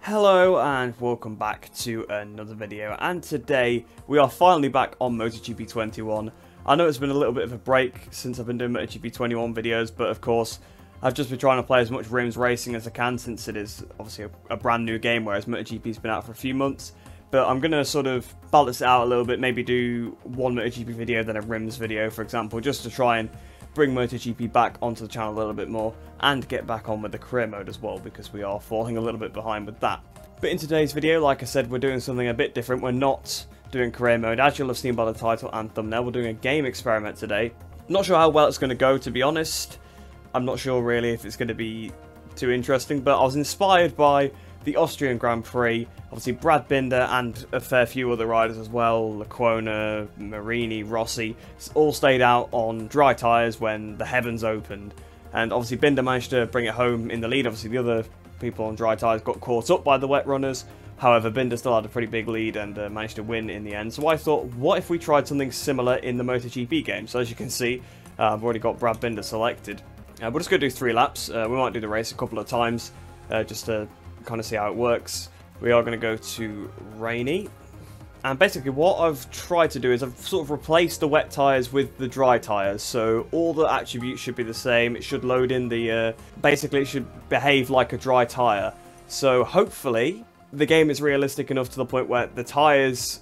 Hello and welcome back to another video, and today we are finally back on MotoGP 21. I know it's been a little bit of a break since I've been doing MotoGP 21 videos, but of course I've just been trying to play as much rims racing as I can since it is obviously a brand new game, whereas MotoGP's been out for a few months. But I'm going to sort of balance it out a little bit, maybe do one MotoGP video then a rims video, for example, just to try and bring MotoGP back onto the channel a little bit more and get back on with the career mode as well, because we are falling a little bit behind with that. But in today's video, like I said, we're doing something a bit different. We're not doing career mode, as you'll have seen by the title and thumbnail. We're doing a game experiment today. Not sure how well it's going to go, to be honest. I'm not sure really if it's going to be too interesting, but I was inspired by the Austrian Grand Prix. Obviously Brad Binder and a fair few other riders as well, Lecona, Marini, Rossi, all stayed out on dry tyres when the heavens opened. And obviously Binder managed to bring it home in the lead. Obviously the other people on dry tyres got caught up by the wet runners. However, Binder still had a pretty big lead and managed to win in the end. So I thought, what if we tried something similar in the MotoGP game? So as you can see, I've already got Brad Binder selected. We're just going to do 3 laps. We might do the race a couple of times just to kind of see how it works. We are going to go to rainy, and basically what I've tried to do is I've sort of replaced the wet tyres with the dry tyres, so all the attributes should be the same. It should load in the basically it should behave like a dry tyre, so hopefully the game is realistic enough to the point where the tyres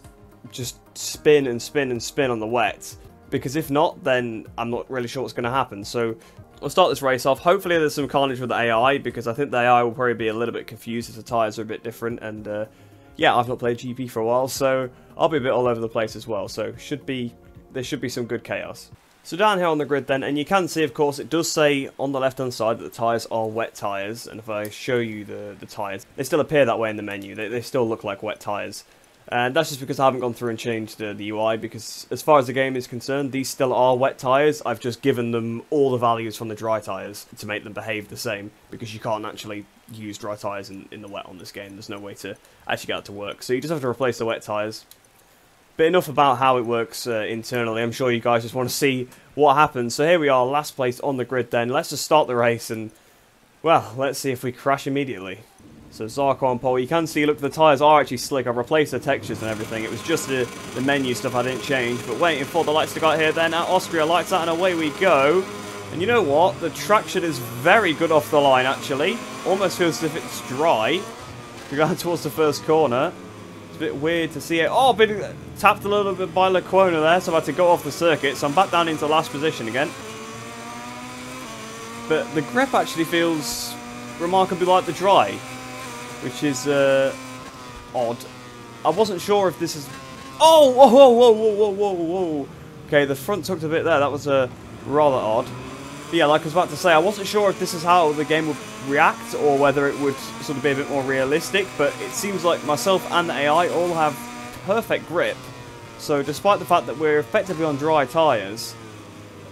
just spin and spin and spin on the wet, because if not, then I'm not really sure what's going to happen. So we'll start this race off. Hopefully there's some carnage with the AI, because I think the AI will probably be a little bit confused as the tyres are a bit different. And yeah, I've not played GP for a while, so I'll be a bit all over the place as well. So there should be some good chaos. So down here on the grid then, and you can see, of course, it does say on the left-hand side that the tyres are wet tyres. And if I show you the tyres, they still appear that way in the menu. They still look like wet tyres. And that's just because I haven't gone through and changed the UI, because as far as the game is concerned, these still are wet tyres. I've just given them all the values from the dry tyres to make them behave the same, because you can't actually use dry tyres in the wet on this game. There's no way to actually get it to work. So you just have to replace the wet tyres. But enough about how it works internally. I'm sure you guys just want to see what happens. So here we are, last place on the grid then. Let's just start the race and, well, let's see if we crash immediately. So Zarco on pole. You can see, look, the tyres are actually slick. I've replaced the textures and everything. It was just the menu stuff I didn't change. But waiting for the lights to go out here then. At Austria, lights out and away we go. And you know what? The traction is very good off the line, actually. Almost feels as if it's dry. We're going towards the first corner. It's a bit weird to see it. Oh, been tapped a little bit by Lecona there, so I had to go off the circuit. So I'm back down into last position again. But the grip actually feels remarkably like the dry, which is odd. I wasn't sure if this is... Oh! Whoa, whoa, whoa, whoa, whoa, whoa. Okay, the front tucked a bit there. That was rather odd. But yeah, like I was about to say, I wasn't sure if this is how the game would react, or whether it would sort of be a bit more realistic, but it seems like myself and the AI all have perfect grip. So despite the fact that we're effectively on dry tyres,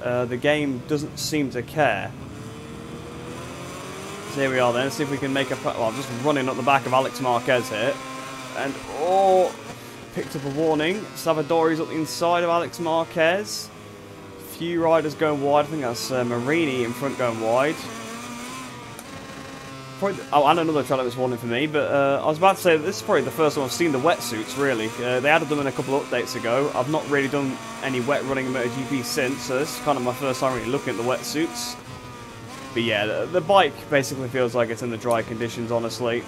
the game doesn't seem to care. So here we are then, let's see if we can make a... Well, I'm just running up the back of Alex Marquez here. And, oh, picked up a warning. Savadori's up the inside of Alex Marquez. Few riders going wide. I think that's Marini in front going wide. Probably, oh, and another trailer was warning for me, but I was about to say that this is probably the first time I've seen the wetsuits, really. They added them in a couple of updates ago. I've not really done any wet running in MotoGP since, so this is kind of my first time really looking at the wetsuits. But yeah, the bike basically feels like it's in the dry conditions, honestly.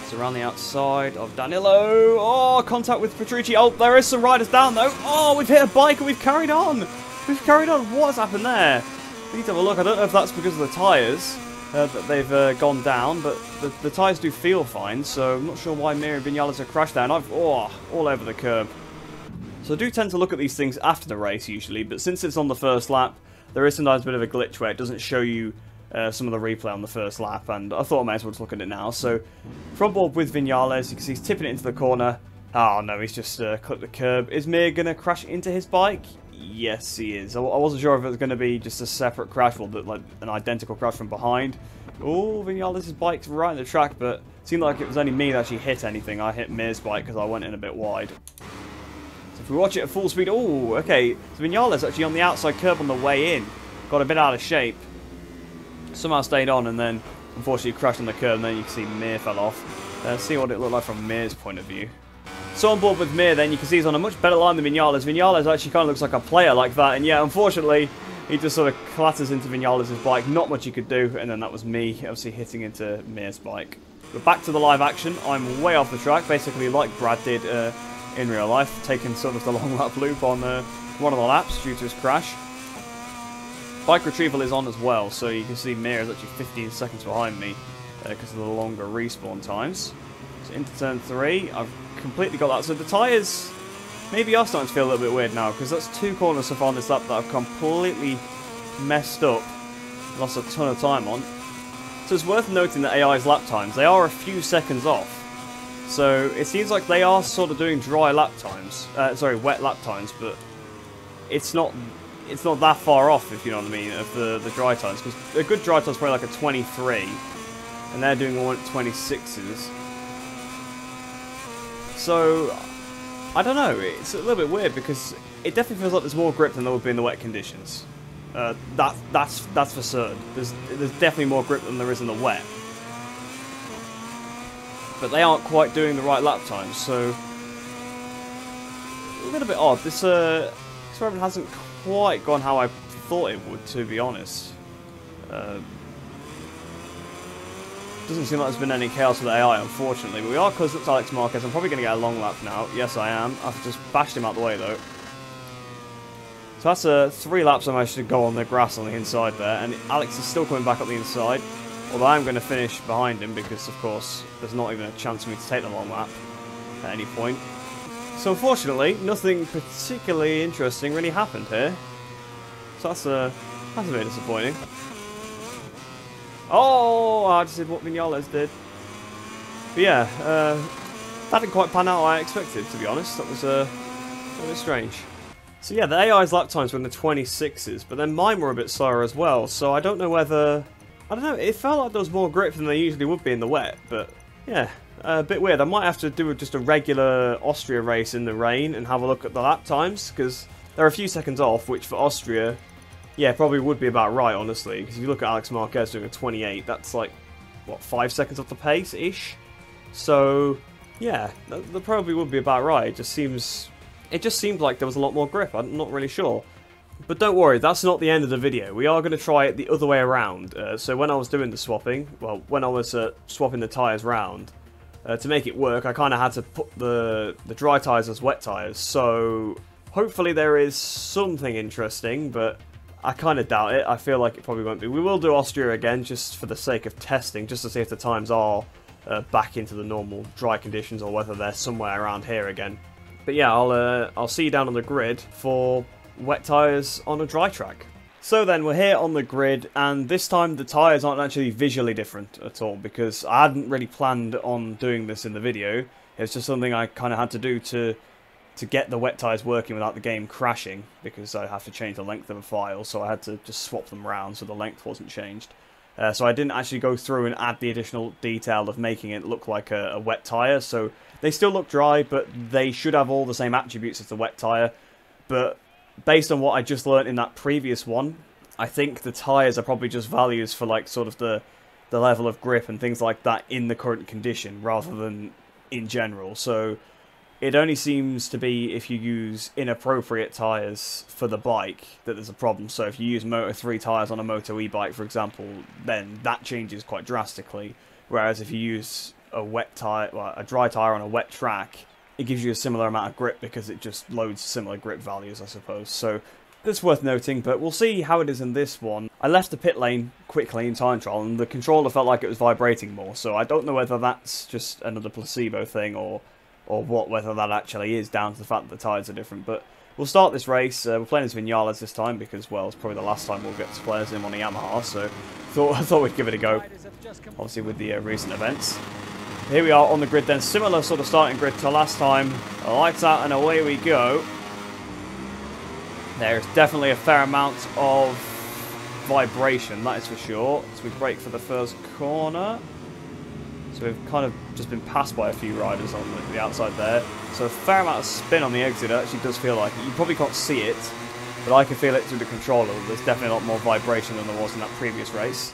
It's around the outside of Danilo. Oh, contact with Petrucci. Oh, there is some riders down, though. Oh, we've hit a bike and we've carried on. We've carried on. What has happened there? We need to have a look. I don't know if that's because of the tyres that they've gone down, but the tyres do feel fine, so I'm not sure why Miri Vinales have crashed down. all over the curb. So I do tend to look at these things after the race, usually, but since it's on the first lap, there is sometimes a bit of a glitch where it doesn't show you some of the replay on the first lap, and I thought I may as well just look at it now. So, front board with Vinales, you can see he's tipping it into the corner. Oh no, he's just clipped the curb. Is Mir going to crash into his bike? Yes, he is. I wasn't sure if it was going to be just a separate crash, or like an identical crash from behind. Oh, Vinales' bike's right in the track, but it seemed like it was only me that actually hit anything. I hit Mir's bike because I went in a bit wide. If we watch it at full speed, oh, okay, so Vinales actually on the outside curb on the way in, got a bit out of shape, somehow stayed on, and then unfortunately crashed on the curb, and then you can see Mir fell off. See what it looked like from Mir's point of view. So on board with Mir then, you can see he's on a much better line than Vinales. Vinales actually kind of looks like a player like that, and yeah, unfortunately, he just sort of clatters into Vinales' bike. Not much he could do, and then that was me, obviously hitting into Mir's bike. But back to the live action. I'm way off the track, basically like Brad did in real life, taking sort of the long lap loop on one of the laps due to his crash. Bike retrieval is on as well, so you can see Mir is actually 15 seconds behind me because of the longer respawn times. So into turn 3, I've completely got that. So the tyres maybe are starting to feel a little bit weird now, because that's 2 corners so far on this lap that I've completely messed up, lost a ton of time on. So it's worth noting that AI's lap times, they are a few seconds off. So it seems like they are sort of doing dry lap times, wet lap times, but it's not that far off, if you know what I mean, of the dry times, because a good dry time is probably like a 23, and they're doing one at 26s. So I don't know, it's a little bit weird, because it definitely feels like there's more grip than there would be in the wet conditions. That's for certain. There's definitely more grip than there is in the wet. But they aren't quite doing the right lap times, so a little bit odd. This experiment hasn't quite gone how I thought it would, to be honest. Doesn't seem like there's been any chaos with AI, unfortunately. But we are close up to Alex Marquez. I'm probably going to get a long lap now. Yes, I am. I've just bashed him out the way, though. So that's 3 laps I managed to go on the grass on the inside there. And Alex is still coming back up the inside. Although I'm going to finish behind him because, of course, there's not even a chance for me to take the long lap at any point. So unfortunately, nothing particularly interesting really happened here. So that's a bit disappointing. Oh, I just did what Vinales did. But yeah, that didn't quite pan out how I expected, to be honest. That was a bit strange. So yeah, the AI's lap times were in the 26s, but then mine were a bit slower as well. So I don't know whether... I don't know, it felt like there was more grip than there usually would be in the wet, but yeah, a bit weird. I might have to do just a regular Austria race in the rain and have a look at the lap times, because they're a few seconds off, which for Austria, yeah, probably would be about right, honestly. Because if you look at Alex Marquez doing a 28, that's like, what, 5 seconds off the pace-ish? So, yeah, that probably would be about right. It just seemed like there was a lot more grip. I'm not really sure. But don't worry, that's not the end of the video. We are going to try it the other way around. So when I was doing the swapping, well, when I was swapping the tyres round, to make it work, I kind of had to put the dry tyres as wet tyres. So hopefully there is something interesting, but I kind of doubt it. I feel like it probably won't be. We will do Austria again, just for the sake of testing, just to see if the times are back into the normal dry conditions, or whether they're somewhere around here again. But yeah, I'll see you down on the grid for wet tyres on a dry track. So then we're here on the grid, and this time the tyres aren't actually visually different at all, because I hadn't really planned on doing this in the video. It's just something I kind of had to do to get the wet tyres working without the game crashing, because I have to change the length of a file, so I had to just swap them around so the length wasn't changed. So I didn't actually go through and add the additional detail of making it look like a wet tyre, so they still look dry, but they should have all the same attributes as the wet tyre. But based on what I just learnt in that previous one, I think the tyres are probably just values for like sort of the level of grip and things like that in the current condition, rather than in general. So it only seems to be if you use inappropriate tyres for the bike that there's a problem. So if you use Moto3 tyres on a Moto E bike, for example, then that changes quite drastically. Whereas if you use a wet tyre, well, a dry tyre on a wet track, it gives you a similar amount of grip because it just loads similar grip values, I suppose. So it's worth noting, but we'll see how it is in this one. I left the pit lane quickly in time trial, and the controller felt like it was vibrating more. So I don't know whether that's just another placebo thing or what, whether that actually is down to the fact that the tyres are different. But we'll start this race. We're playing as Vinales this time because, well, it's probably the last time we'll get to play as him on a Yamaha. So I thought we'd give it a go, obviously with the recent events. Here we are on the grid then, similar sort of starting grid to last time. Lights out and away we go. There's definitely a fair amount of vibration, that is for sure. So we brake for the first corner. So we've kind of just been passed by a few riders on the outside there. So a fair amount of spin on the exit. It actually does feel like it. You probably can't see it, but I can feel it through the controller. There's definitely a lot more vibration than there was in that previous race.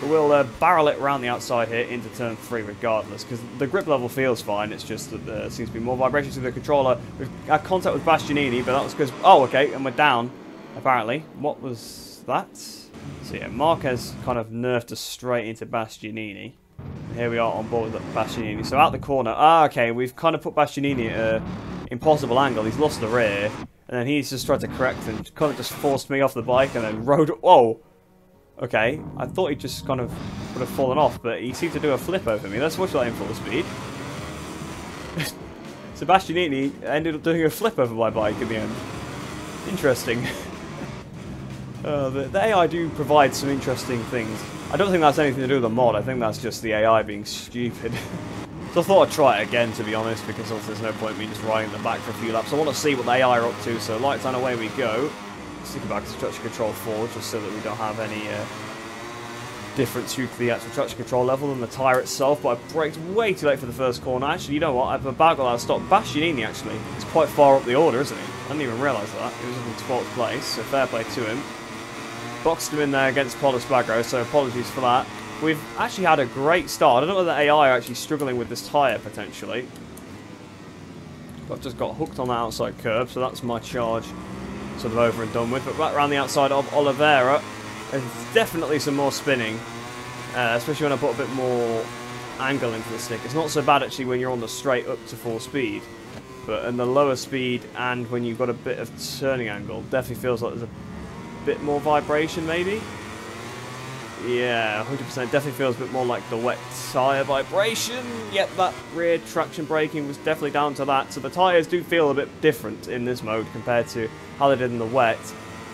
But we'll barrel it around the outside here into turn 3 regardless, because the grip level feels fine. It's just that there seems to be more vibration through the controller. We've had contact with Bastianini, but that was because... Oh, okay, and we're down, apparently. What was that? So yeah, Marquez kind of nerfed us straight into Bastianini. And here we are on board with Bastianini. So out the corner. Ah, okay, we've kind of put Bastianini at an impossible angle. He's lost the rear. And then he's just tried to correct and kind of just forced me off the bike and then rode... Whoa! Okay, I thought he just kind of would have fallen off, but he seemed to do a flip over me. Let's watch that in full speed. Sebastianini ended up doing a flip over my bike in the end. Interesting. The AI do provide some interesting things. I don't think that's anything to do with the mod. I think that's just the AI being stupid. So I thought I'd try it again, to be honest, because also there's no point in me just riding the back for a few laps. I want to see what the AI are up to, so lights on, away we go. Stick it back to traction control forward, just so that we don't have any difference due to the actual traction control level than the tyre itself. But I braked way too late for the first corner. Actually, you know what? I've about got out of stop. Bastianini, actually, is quite far up the order, isn't he? I didn't even realise that. He was in 12th place, so fair play to him. Boxed him in there against Paulus Bagro, so apologies for that. We've actually had a great start. I don't know whether the AI are actually struggling with this tyre, potentially. But I've just got hooked on the outside curb, so that's my charge sort of over and done with. But back around the outside of Oliveira, there's definitely some more spinning, especially when I put a bit more angle into the stick. It's not so bad, actually, when you're on the straight up to full speed. But in the lower speed and when you've got a bit of turning angle, definitely feels like there's a bit more vibration, maybe. Yeah, 100% definitely feels a bit more like the wet tyre vibration. Yep, that rear traction braking was definitely down to that. So the tyres do feel a bit different in this mode compared to how they did in the wet.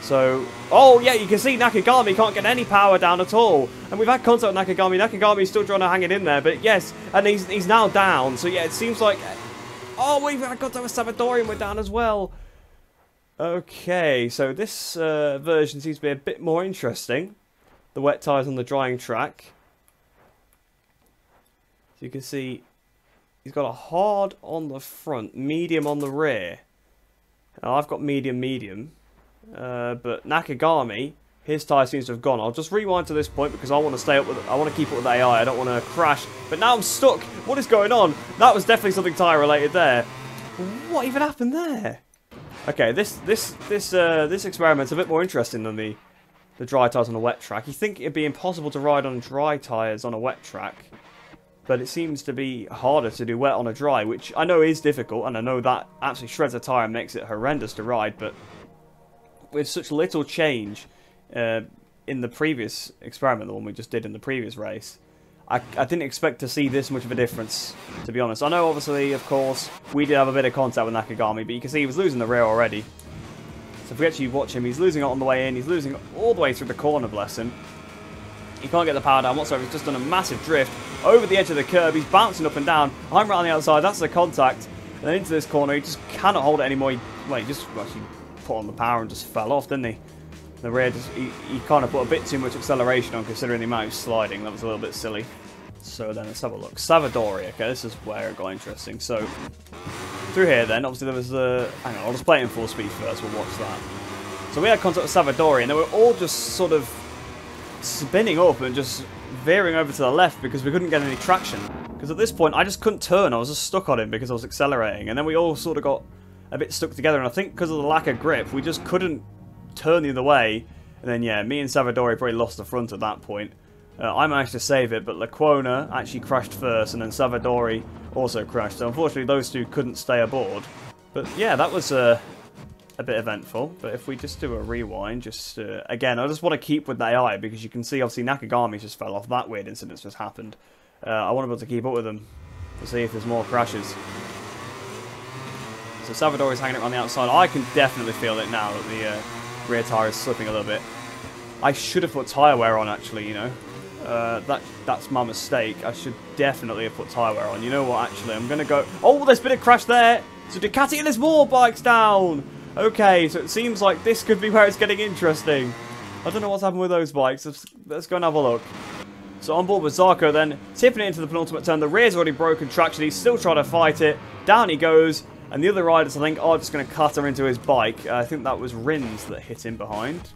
So, oh yeah, you can see Nakagami can't get any power down at all. And we've had contact with Nakagami. Nakagami's still trying to hang it in there, but yes, and he's now down. So yeah, it seems like... Oh, we've had contact with Salvatore and we're down as well. Okay, so this version seems to be a bit more interesting. The wet tyres on the drying track. So you can see he's got a hard on the front, medium on the rear. Now I've got medium. But Nakagami, his tyre seems to have gone. I'll just rewind to this point because I want to stay up with. I want to keep up with AI. I don't want to crash. But now I'm stuck. What is going on? That was definitely something tyre related there. What even happened there? Okay, this experiment's a bit more interesting than the dry tyres on a wet track. You think it'd be impossible to ride on dry tyres on a wet track, but it seems to be harder to do wet on a dry, which I know is difficult, and I know that absolutely shreds a tyre and makes it horrendous to ride, but with such little change in the previous experiment, the one we just did in the previous race, I didn't expect to see this much of a difference, to be honest. I know, obviously, of course, we did have a bit of contact with Nakagami, but you can see he was losing the rear already. So if we actually watch him, he's losing it on the way in, he's losing it all the way through the corner, bless him. He can't get the power down whatsoever, he's just done a massive drift over the edge of the curb, he's bouncing up and down. I'm right on the outside, that's the contact. And then into this corner, he just cannot hold it anymore. He just actually put on the power and just fell off, didn't he? The rear, he kind of put a bit too much acceleration on considering the amount he was sliding. That was a little bit silly. So then let's have a look. Savadori, okay, this is where it got interesting. So, through here then, obviously there was the... Hang on, I'll just play it in full speed first, we'll watch that. So we had contact with Savadori, and they were all just sort of spinning up and just veering over to the left because we couldn't get any traction. Because at this point, I just couldn't turn, I was just stuck on him because I was accelerating. And then we all sort of got a bit stuck together, and I think because of the lack of grip, we just couldn't turn the other way. And then, yeah, me and Savadori probably lost the front at that point. I managed to save it, but Lecuona actually crashed first, and then Savadori also crashed. So unfortunately, those two couldn't stay aboard. But yeah, that was a bit eventful. But if we just do a rewind, just again, I just want to keep with the AI because you can see obviously Nakagami just fell off. That weird incident's just happened. I want to be able to keep up with them to see if there's more crashes. So Salvadori's hanging it around the outside. I can definitely feel it now that the rear tyre is slipping a little bit. I should have put tyre wear on, actually, you know. That's my mistake. I should definitely have put tyre wear on. You know what, actually, I'm going to go... Oh, there's been a crash there! So Ducati and there's more bikes down! Okay, so it seems like this could be where it's getting interesting. I don't know what's happened with those bikes. Let's go and have a look. So on board with Zarco then, tipping it into the penultimate turn. The rear's already broken traction. He's still trying to fight it. Down he goes. And the other riders, I think, are just going to clatter into his bike. I think that was Rins that hit him behind.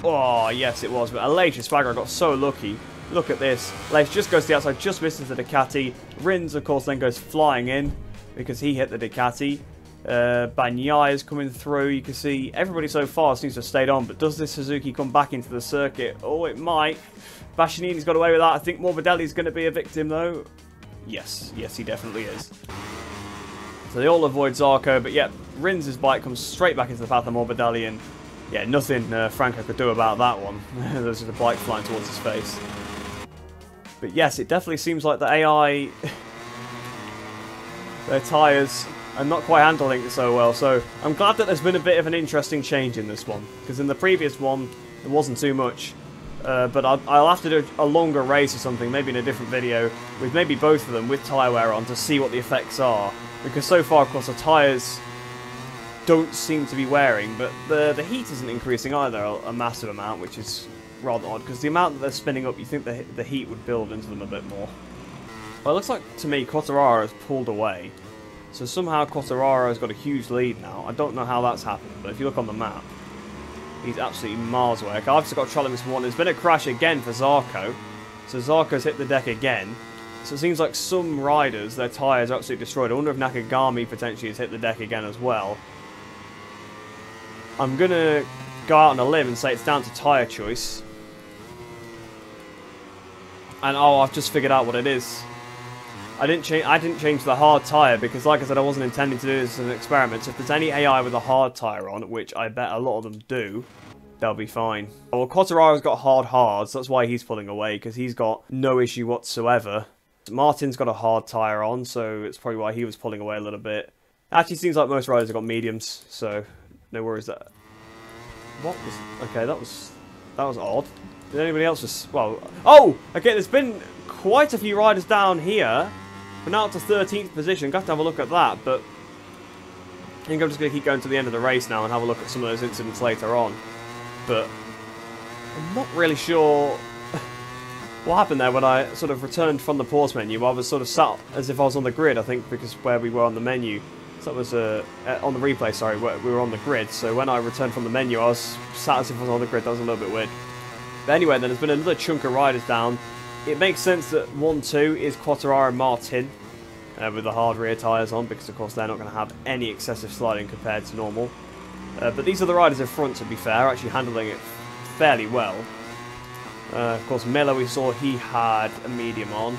Oh, yes, it was. But Aleix Espargaro got so lucky. Look at this. Leif just goes to the outside, just misses the Ducati. Rins, of course, then goes flying in because he hit the Ducati. Bagnaia is coming through. You can see everybody so far seems to have stayed on, but does this Suzuki come back into the circuit? Oh, it might. Bastianini's got away with that. I think Morbidelli's going to be a victim, though. Yes, he definitely is. So they all avoid Zarco, but yeah, Rins' bike comes straight back into the path of Morbidelli, and yeah, nothing Franco could do about that one. There's just a bike flying towards his face. But yes, it definitely seems like the AI, their tyres, are not quite handling it so well. So I'm glad that there's been a bit of an interesting change in this one, because in the previous one, there wasn't too much. But I'll have to do a longer race or something, maybe in a different video, with maybe both of them with tyre wear on to see what the effects are. Because so far, of course, the tyres don't seem to be wearing, but the heat isn't increasing either a massive amount, which is rather odd, because the amount that they're spinning up, you think the heat would build into them a bit more. Well, it looks like, to me, Quartararo has pulled away. So somehow Quartararo has got a huge lead now. I don't know how that's happened, but if you look on the map, he's absolutely miles away. Okay, I've just got to troll him this one. There's been a crash again for Zarco. So Zarco's hit the deck again. So it seems like some riders, their tyres are absolutely destroyed. I wonder if Nakagami potentially has hit the deck again as well. I'm going to go out on a limb and say it's down to tyre choice. And oh, I've just figured out what it is. I didn't change the hard tyre because, like I said, I wasn't intending to do this as an experiment. So if there's any AI with a hard tyre on, which I bet a lot of them do, they'll be fine. Well, Quartararo's got hard, so that's why he's pulling away, because he's got no issue whatsoever. Martin's got a hard tyre on, so it's probably why he was pulling away a little bit. Actually, seems like most riders have got mediums, so no worries there. What was... Okay, that was odd. Did anybody else just... Well... Oh! Okay, there's been quite a few riders down here. But now up to 13th position. I'm going to have a look at that, but... I think I'm just going to keep going to the end of the race now and have a look at some of those incidents later on. But... I'm not really sure... what happened there when I sort of returned from the pause menu. I was sort of sat as if I was on the grid, I think, because where we were on the menu... So that was on the replay, sorry, where we were on the grid. So when I returned from the menu, I was sat as if I was on the grid. That was a little bit weird. But anyway, then there's been another chunk of riders down. It makes sense that 1-2 is Quartararo and Martin with the hard rear tyres on, because of course they're not going to have any excessive sliding compared to normal. But these are the riders in front, to be fair, actually handling it fairly well. Of course, Miller, we saw he had a medium on.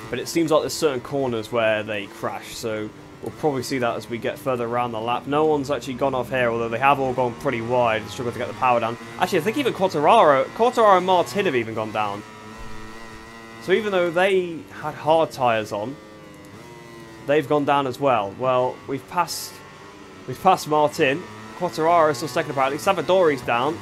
But it seems like there's certain corners where they crash, so we'll probably see that as we get further around the lap. No one's actually gone off here, although they have all gone pretty wide and struggled to get the power down. Actually, I think even Quartararo and Martin have even gone down. So even though they had hard tyres on, they've gone down as well. Well, we've passed Martin. Quartararo is still second apparently. Savadori's down.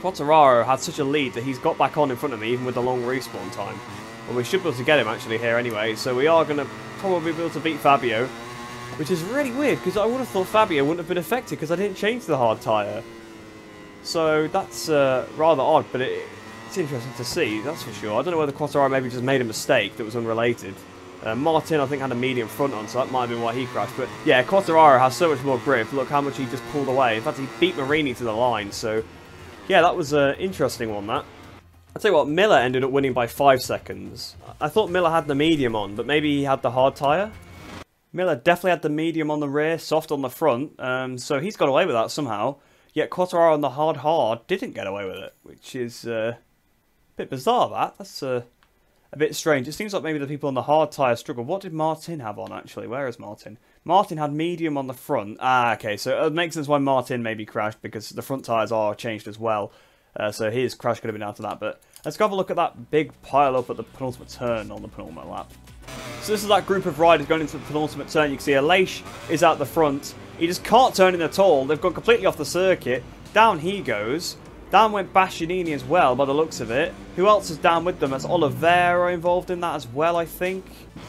Quartararo had such a lead that he's got back on in front of me, even with the long respawn time. Well, we should be able to get him actually here anyway, so we are going to probably be able to beat Fabio, which is really weird, because I would have thought Fabio wouldn't have been affected, because I didn't change the hard tyre. So that's rather odd, but it's interesting to see, that's for sure. I don't know whether Quartararo maybe just made a mistake that was unrelated. Martin, I think, had a medium front on, so that might have been why he crashed. But yeah, Quartararo has so much more grip. Look how much he just pulled away. In fact, he beat Marini to the line, so... Yeah, that was an interesting one, that. I'll tell you what, Miller ended up winning by 5 seconds. I thought Miller had the medium on, but maybe he had the hard tyre? Miller definitely had the medium on the rear, soft on the front, so he's got away with that somehow. Yet Quartararo on the hard didn't get away with it, which is a bit bizarre, that. That's a bit strange. It seems like maybe the people on the hard tyre struggled. What did Martin have on, actually? Where is Martin? Martin had medium on the front. Ah, okay, so it makes sense why Martin maybe crashed, because the front tyres are changed as well. So his crash could have been down to that. But let's go have a look at that big pile up at the penultimate turn on the penultimate lap. So this is that group of riders going into the penultimate turn. You can see Aleix is out the front. He just can't turn in at all. They've gone completely off the circuit. Down he goes. Down went Bastianini as well, by the looks of it. Who else is down with them? That's Oliveira involved in that as well, I think.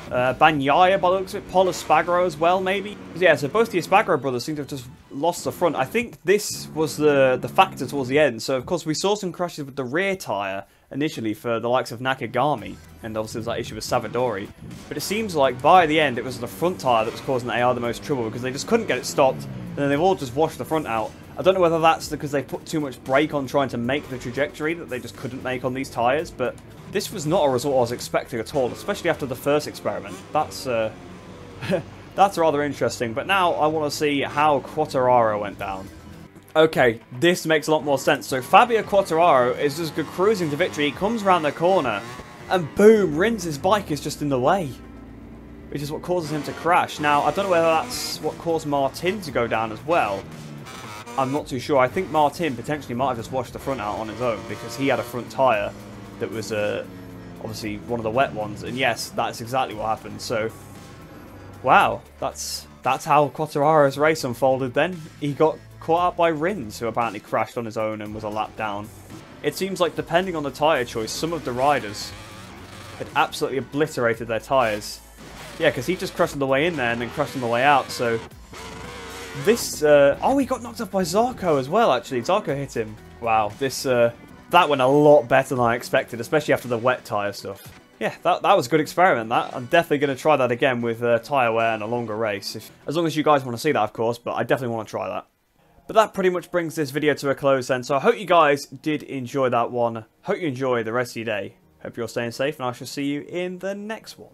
Bagnaia, by the looks of it. Paul Espargaro as well, maybe. Yeah, so both the Espargaro brothers seem to have just lost the front. I think this was the factor towards the end. So, of course, we saw some crashes with the rear tyre initially for the likes of Nakagami. And obviously there's that issue with Savadori. But it seems like by the end it was the front tyre that was causing the AR the most trouble, because they just couldn't get it stopped. And then they've all just washed the front out. I don't know whether that's because they put too much brake on trying to make the trajectory that they just couldn't make on these tyres, but this was not a result I was expecting at all, especially after the first experiment. That's that's rather interesting. But now I want to see how Quartararo went down. Okay, this makes a lot more sense. So Fabio Quartararo is just cruising to victory. He comes around the corner, and boom, Rins' bike is just in the way, which is what causes him to crash. Now, I don't know whether that's what caused Martin to go down as well. I'm not too sure. I think Martin potentially might have just washed the front out on his own, because he had a front tyre that was obviously one of the wet ones. And yes, that's exactly what happened. So, wow, that's how Quartararo's race unfolded then. He got caught out by Rins, who apparently crashed on his own and was a lap down. It seems like, depending on the tyre choice, some of the riders had absolutely obliterated their tyres. Yeah, because he just crashed on the way in there and then crashed on the way out, so... This, oh, he got knocked off by Zarco as well, actually. Zarco hit him. Wow, this, that went a lot better than I expected, especially after the wet tyre stuff. Yeah, that was a good experiment, that. I'm definitely going to try that again with tyre wear and a longer race. As long as you guys want to see that, of course, but I definitely want to try that. But that pretty much brings this video to a close then, so I hope you guys did enjoy that one. Hope you enjoy the rest of your day. Hope you're staying safe, and I shall see you in the next one.